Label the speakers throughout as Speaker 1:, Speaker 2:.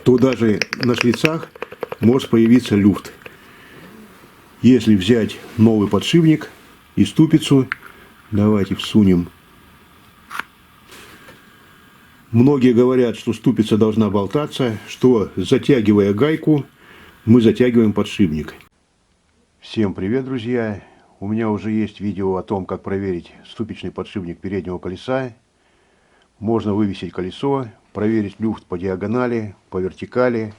Speaker 1: то даже на шлицах может появиться люфт. Если взять новый подшипник и ступицу, давайте всунем. Многие говорят, что ступица должна болтаться, что затягивая гайку, мы затягиваем подшипник. Всем привет, друзья! У меня уже есть видео о том, как проверить ступичный подшипник переднего колеса. Можно вывесить колесо, проверить люфт по диагонали, по вертикали,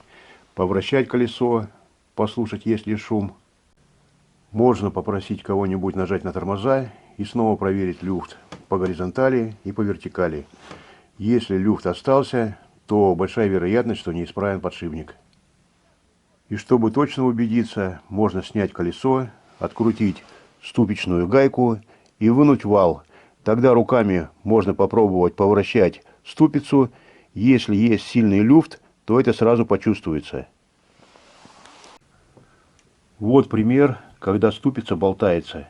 Speaker 1: повращать колесо, послушать, есть ли шум. Можно попросить кого-нибудь нажать на тормоза и снова проверить люфт по горизонтали и по вертикали. Если люфт остался, то большая вероятность, что неисправен подшипник. И чтобы точно убедиться, можно снять колесо, открутить ступичную гайку и вынуть вал. Тогда руками можно попробовать повращать ступицу. Если есть сильный люфт, то это сразу почувствуется. Вот пример, когда ступица болтается.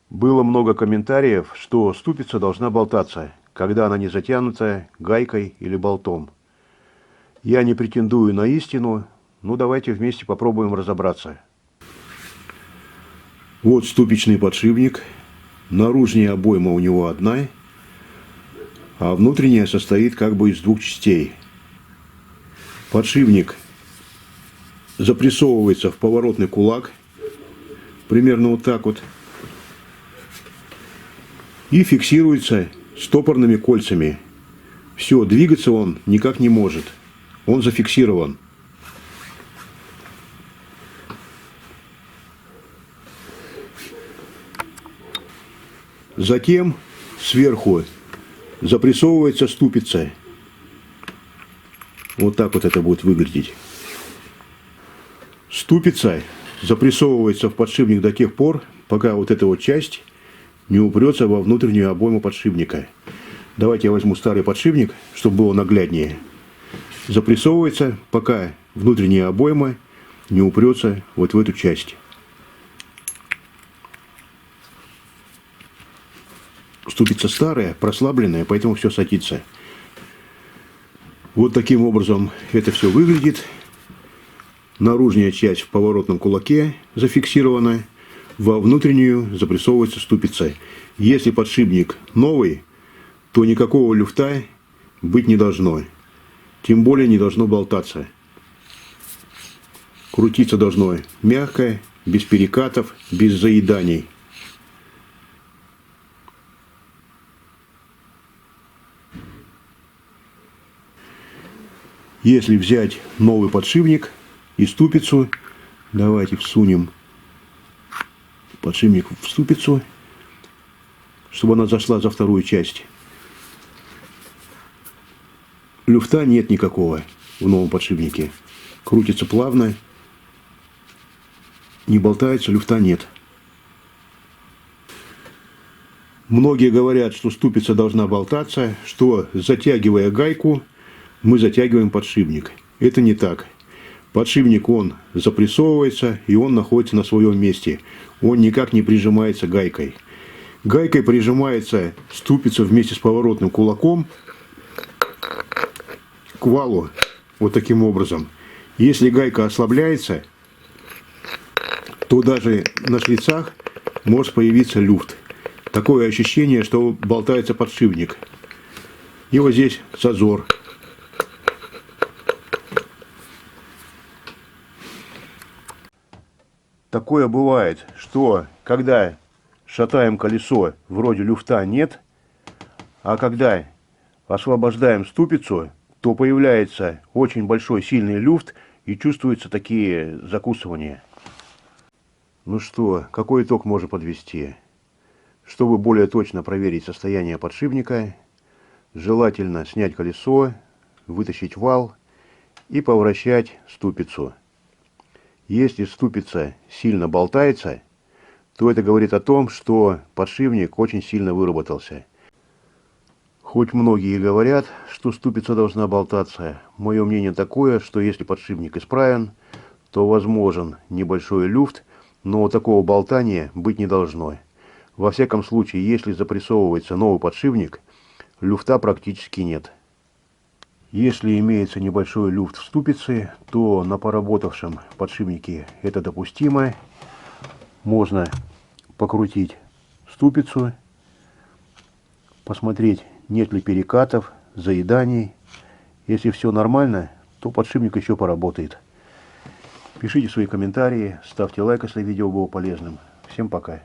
Speaker 1: Было много комментариев, что ступица должна болтаться, когда она не затянута гайкой или болтом. Я не претендую на истину, но давайте вместе попробуем разобраться. Вот ступичный подшипник. Наружная обойма у него одна, а внутренняя состоит как бы из двух частей. Подшипник запрессовывается в поворотный кулак, примерно вот так вот, и фиксируется стопорными кольцами. Все, двигаться он никак не может, он зафиксирован. Затем сверху запрессовывается ступица. Вот так вот это будет выглядеть. Ступица запрессовывается в подшипник до тех пор, пока вот эта вот часть не упрется во внутреннюю обойму подшипника. Давайте я возьму старый подшипник, чтобы было нагляднее. Запрессовывается, пока внутренняя обойма не упрется вот в эту часть. Ступица старая, прослабленная, поэтому все садится. Вот таким образом это все выглядит. Наружная часть в поворотном кулаке зафиксирована, во внутреннюю запрессовывается ступица. Если подшипник новый, то никакого люфта быть не должно. Тем более не должно болтаться. Крутиться должно мягко, без перекатов, без заеданий. Если взять новый подшипник и ступицу, давайте всунем подшипник в ступицу, чтобы она зашла за вторую часть. Люфта нет никакого в новом подшипнике. Крутится плавно, не болтается, люфта нет. Многие говорят, что ступица должна болтаться, что затягивая гайку, мы затягиваем подшипник. Это не так. Подшипник, он запрессовывается, и он находится на своем месте. Он никак не прижимается гайкой. Гайкой прижимается ступица вместе с поворотным кулаком к валу. Вот таким образом. Если гайка ослабляется, то даже на шлицах может появиться люфт. Такое ощущение, что болтается подшипник. И вот здесь зазор. Такое бывает, что когда шатаем колесо, вроде люфта нет, а когда освобождаем ступицу, то появляется очень большой сильный люфт и чувствуются такие закусывания. Ну что, какой итог можно подвести? Чтобы более точно проверить состояние подшипника, желательно снять колесо, вытащить вал и повращать ступицу. Если ступица сильно болтается, то это говорит о том, что подшипник очень сильно выработался. Хоть многие говорят, что ступица должна болтаться, мое мнение такое, что если подшипник исправен, то возможен небольшой люфт, но такого болтания быть не должно. Во всяком случае, если запрессовывается новый подшипник, люфта практически нет. Если имеется небольшой люфт в ступице, то на поработавшем подшипнике это допустимо. Можно покрутить ступицу, посмотреть, нет ли перекатов, заеданий. Если все нормально, то подшипник еще поработает. Пишите свои комментарии, ставьте лайк, если видео было полезным. Всем пока.